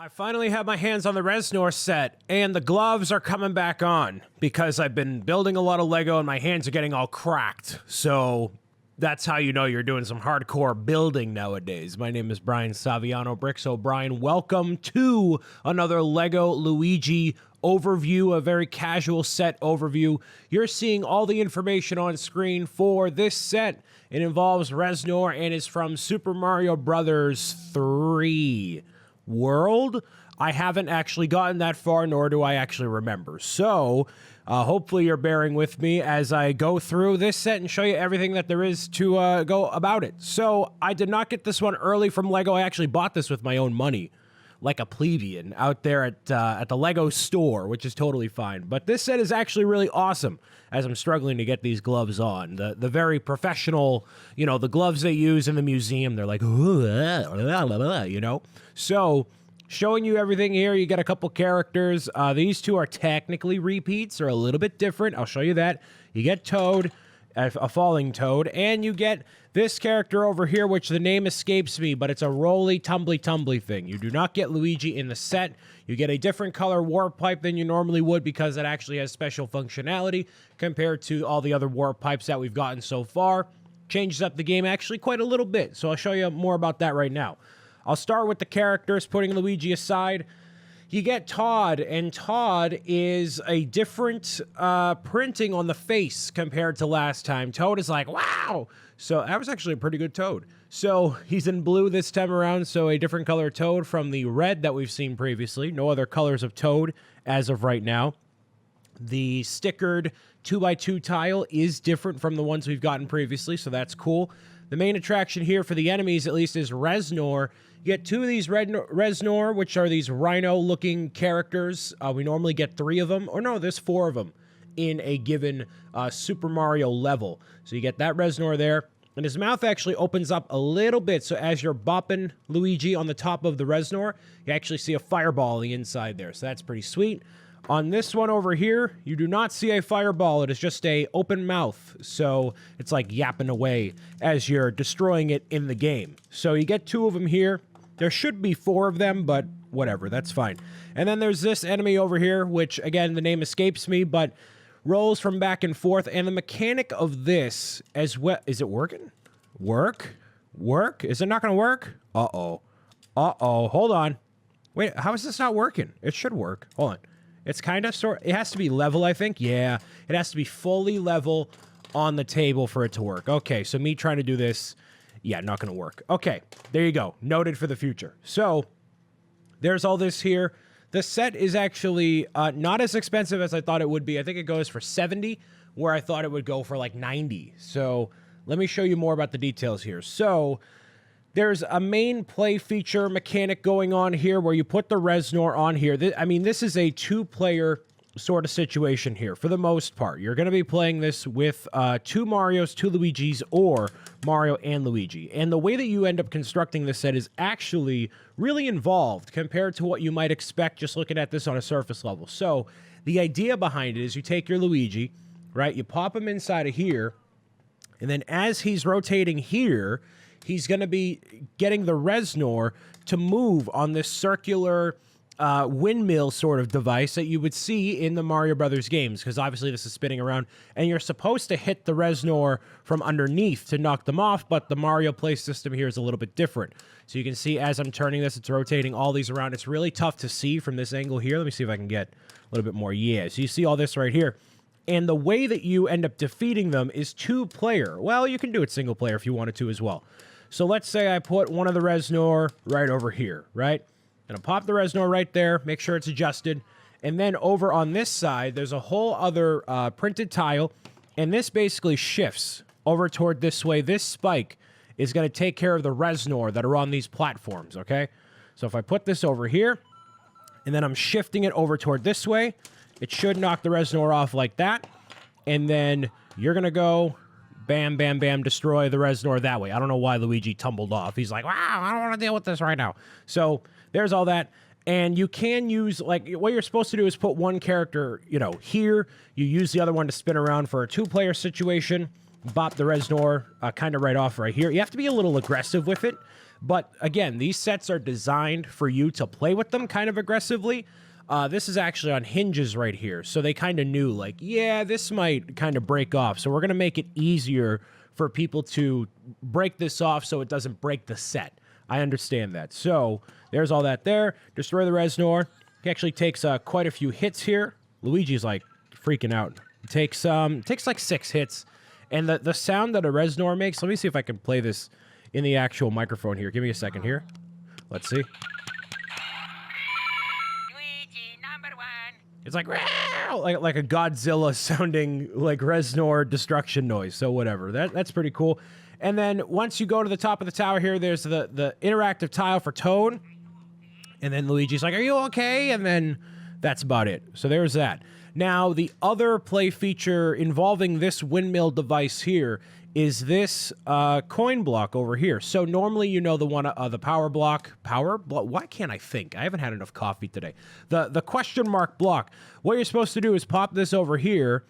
I finally have my hands on the Reznor set, and the gloves are coming back on because I've been building a lot of Lego and my hands are getting all cracked. So that's how you know you're doing some hardcore building nowadays. My name is Brian Saviano, BricksOBrian. Welcome to another Lego Luigi overview, a very casual set overview. You're seeing all the information on screen for this set. It involves Reznor and is from Super Mario Bros. 3. World. I haven't actually gotten that far, nor do I actually remember. So, hopefully you're bearing with me as I go through this set and show you everything that there is to go about it. So, I did not get this one early from Lego. I actually bought this with my own money, like a plebeian, out there at the Lego store, which is totally fine. But this set is actually really awesome, as I'm struggling to get these gloves on. The very professional, you know, the gloves they use in the museum, they're like, you know? So, showing you everything here, you get a couple characters. These two are technically repeats, or a little bit different. I'll show you that. You get Toad, a falling Toad, and you get this character over here, which the name escapes me, but it's a roly-tumbly thing. You do not get Luigi in the set. You get a different color warp pipe than you normally would because it actually has special functionality compared to all the other warp pipes that we've gotten so far. Changes up the game actually quite a little bit, so I'll show you more about that right now. I'll start with the characters, putting Luigi aside. You get Todd, and Todd is a different printing on the face compared to last time. Toad is like, wow! So that was actually a pretty good Toad. So he's in blue this time around, so a different color Toad from the red that we've seen previously. No other colors of Toad as of right now. The stickered 2x2 tile is different from the ones we've gotten previously, so that's cool. The main attraction here for the enemies, at least, is Reznor. You get two of these Reznor, which are these rhino-looking characters. We normally get 3 of them. Or no, there's 4 of them in a given Super Mario level. So you get that Reznor there. And his mouth actually opens up a little bit. So as you're bopping Luigi on the top of the Reznor, you actually see a fireball on the inside there. So that's pretty sweet. On this one over here, you do not see a fireball. It is just a open mouth. So it's like yapping away as you're destroying it in the game. So you get 2 of them here. There should be 4 of them, but whatever, that's fine. And then there's this enemy over here, which, again, the name escapes me, but rolls from back and forth. And the mechanic of this as well... Is it working? Work? Work? Is it not going to work? Uh-oh. Uh-oh. Hold on. Wait, how is this not working? It should work. Hold on. It's kind of it has to be level, I think. Yeah, it has to be fully level on the table for it to work. Okay, so me trying to do this, yeah, not going to work. Okay, there you go. Noted for the future. So, there's all this here. The set is actually not as expensive as I thought it would be. I think it goes for 70, where I thought it would go for like 90. So, let me show you more about the details here. So, there's a main play feature mechanic going on here where you put the Reznor on here. I mean, this is a 2-player sort of situation here for the most part. You're going to be playing this with 2 Marios, 2 Luigis, or Mario and Luigi. And the way that you end up constructing this set is actually really involved compared to what you might expect just looking at this on a surface level. So the idea behind it is you take your Luigi, right? You pop him inside of here, and then as he's rotating here, he's going to be getting the Reznor to move on this circular windmill sort of device that you would see in the Mario Brothers games, because obviously this is spinning around, and you're supposed to hit the Reznor from underneath to knock them off, but the Mario play system here is a little bit different. So you can see as I'm turning this, it's rotating all these around. It's really tough to see from this angle here. Let me see if I can get a little bit more. Yeah, so you see all this right here. And the way that you end up defeating them is 2-player. Well, you can do it single-player if you wanted to as well. So let's say I put one of the Reznor right over here, right? Gonna pop the Reznor right there, make sure it's adjusted. And then over on this side, there's a whole other printed tile, and this basically shifts over toward this way. This spike is gonna take care of the Reznor that are on these platforms, okay? So if I put this over here, and then I'm shifting it over toward this way, it should knock the Reznor off like that. And then you're gonna go... Bam, bam, bam, destroy the Reznor that way. I don't know why Luigi tumbled off. He's like, wow, I don't want to deal with this right now. So there's all that. And you can use, like, what you're supposed to do is put one character, you know, here. You use the other one to spin around for a 2-player situation. Bop the Reznor kind of right off right here. You have to be a little aggressive with it. But again, these sets are designed for you to play with them kind of aggressively. This is actually on hinges right here. So they kind of knew, like, yeah, this might kind of break off. So we're going to make it easier for people to break this off so it doesn't break the set. I understand that. So there's all that there. Destroy the Reznor. He actually takes quite a few hits here. Luigi's like freaking out. Takes like 6 hits. And the sound that a Reznor makes, let me see if I can play this in the actual microphone here. Give me a second here. Let's see. Luigi, #1. It's like a Godzilla sounding like Reznor destruction noise. So whatever. That's pretty cool. And then once you go to the top of the tower here, there's the interactive tile for Toad. And then Luigi's like, "Are you okay?" And then that's about it. So there's that. Now, the other play feature involving this windmill device here is this coin block over here. So normally, you know, the power block. Why can't I think? I haven't had enough coffee today. The question mark block. What you're supposed to do is pop this over here,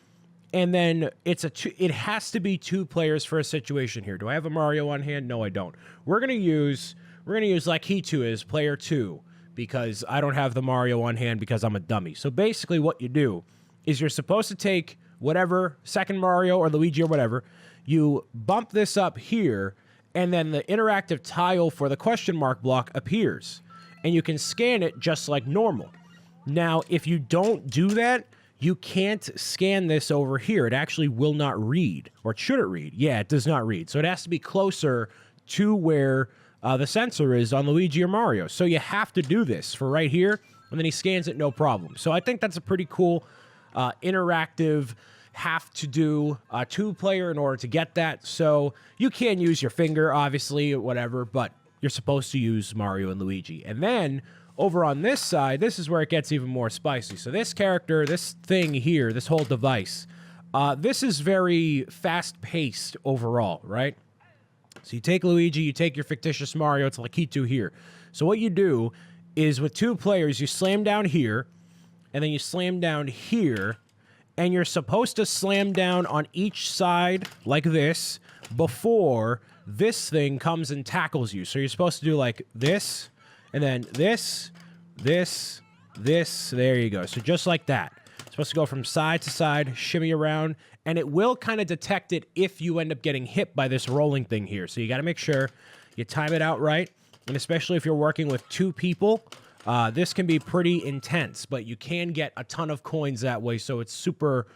and then it has to be 2 players for a situation here. Do I have a Mario on hand? No, I don't. We're gonna use like He2 is player 2, because I don't have the Mario on hand because I'm a dummy. So basically what you do is you're supposed to take whatever, second Mario or Luigi or whatever, you bump this up here, and then the interactive tile for the question mark block appears. And you can scan it just like normal. Now, if you don't do that, you can't scan this over here. It actually will not read. Or should it read? Yeah, it does not read. So it has to be closer to where the sensor is on Luigi or Mario. So you have to do this for right here, and then he scans it, no problem. So I think that's a pretty cool interactive have to do 2-player in order to get that. So you can use your finger, obviously, or whatever, but you're supposed to use Mario and Luigi. And then over on this side, this is where it gets even more spicy. So this character, this thing here, this whole device, this is very fast-paced overall, right? So you take Luigi, you take your fictitious Mario, it's like He2 here. So what you do is with 2 players, you slam down here, and then you slam down here, and you're supposed to slam down on each side like this before this thing comes and tackles you. So you're supposed to do like this, and then this, this, this. There you go. So just like that. It's supposed to go from side to side, shimmy around, and it will kind of detect it if you end up getting hit by this rolling thing here. So you got to make sure you time it out right, and especially if you're working with 2 people, this can be pretty intense, but you can get a ton of coins that way, so it's super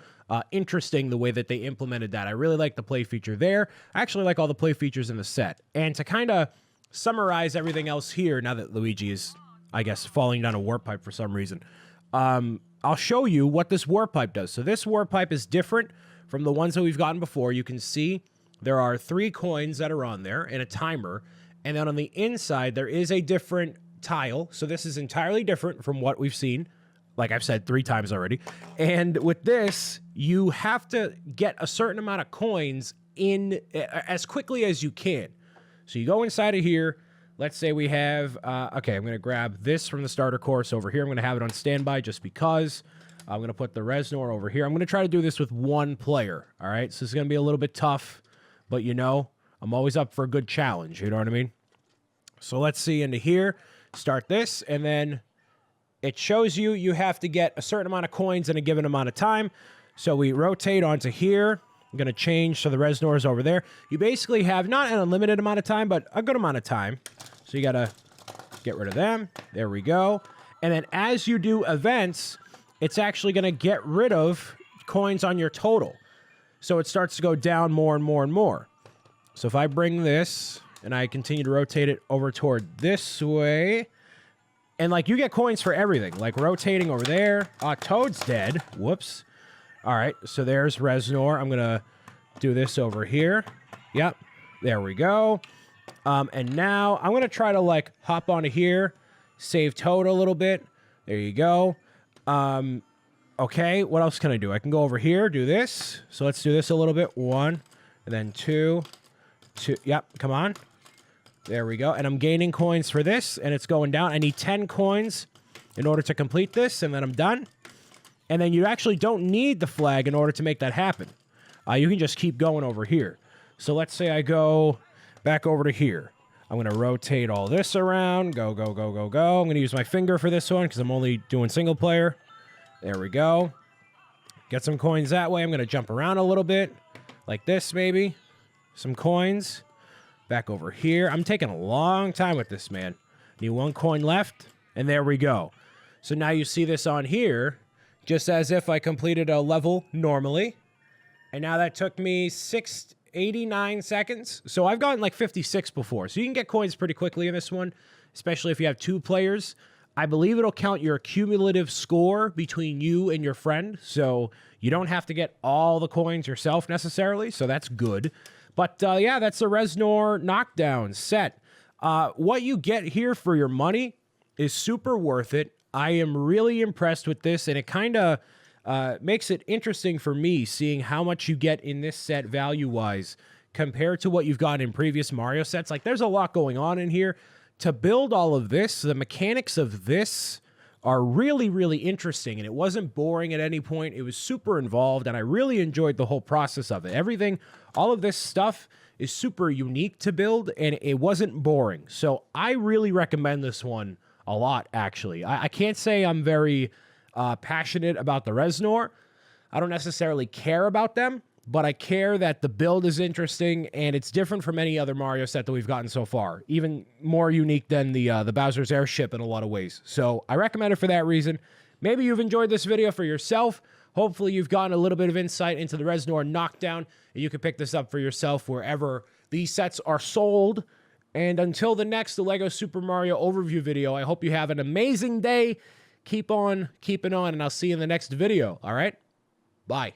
interesting the way that they implemented that. I really like the play feature there. I actually like all the play features in the set. And to kind of summarize everything else here, now that Luigi is, I guess, falling down a warp pipe for some reason, I'll show you what this warp pipe does. So this warp pipe is different from the ones that we've gotten before. You can see there are 3 coins that are on there and a timer. And then on the inside, there is a different tile. So this is entirely different from what we've seen, like I've said 3 times already. And with this, you have to get a certain amount of coins in as quickly as you can. So you go inside of here. Let's say we have, okay, I'm going to grab this from the starter course over here. I'm going to have it on standby just because. I'm going to put the Reznor over here. I'm going to try to do this with 1 player, all right? So it's going to be a little bit tough, but you know, I'm always up for a good challenge, you know what I mean? So let's see into here, start this, and then it shows you you have to get a certain amount of coins in a given amount of time. So we rotate onto here. I'm going to change so the Reznor is over there. You basically have not an unlimited amount of time, but a good amount of time. So you got to get rid of them. There we go. And then as you do events, it's actually going to get rid of coins on your total. So it starts to go down more and more and more. So if I bring this and I continue to rotate it over toward this way, and like you get coins for everything, like rotating over there. Toad's dead. Whoops. All right, so there's Reznor. I'm going to do this over here. Yep, there we go. And now I'm going to try to like hop onto here, save Toad a little bit. There you go. Okay, what else can I do? I can go over here, do this. So let's do this a little bit. 1, and then 2. Yep, come on. There we go. And I'm gaining coins for this, and it's going down. I need 10 coins in order to complete this, and then I'm done. And then you actually don't need the flag in order to make that happen. You can just keep going over here. So let's say I go back over to here. I'm going to rotate all this around. Go, go, go, go, go. I'm going to use my finger for this one because I'm only doing single player. There we go. Get some coins that way. I'm going to jump around a little bit. Like this, maybe. Some coins. Back over here. I'm taking a long time with this, man. Need 1 coin left. And there we go. So now you see this on here, just as if I completed a level normally. And now that took me 89 seconds. So I've gotten like 56 before. So you can get coins pretty quickly in this one, especially if you have 2 players. I believe it'll count your cumulative score between you and your friend. So you don't have to get all the coins yourself necessarily. So that's good. But yeah, that's the Reznor Knockdown set. What you get here for your money is super worth it. I am really impressed with this, and it kind of makes it interesting for me seeing how much you get in this set value-wise compared to what you've got in previous Mario sets. Like, there's a lot going on in here. To build all of this, the mechanics of this are really, really interesting, and it wasn't boring at any point. It was super involved, and I really enjoyed the whole process of it. Everything, all of this stuff is super unique to build, and it wasn't boring. So I really recommend this one a lot, actually. I can't say I'm very passionate about the Reznor. I don't necessarily care about them, but I care that the build is interesting, and it's different from any other Mario set that we've gotten so far. Even more unique than the Bowser's Airship in a lot of ways. So I recommend it for that reason. Maybe you've enjoyed this video for yourself. Hopefully you've gotten a little bit of insight into the Reznor Knockdown, and you can pick this up for yourself wherever these sets are sold. And until the next LEGO Super Mario overview video, I hope you have an amazing day. Keep on keeping on, and I'll see you in the next video. All right? Bye.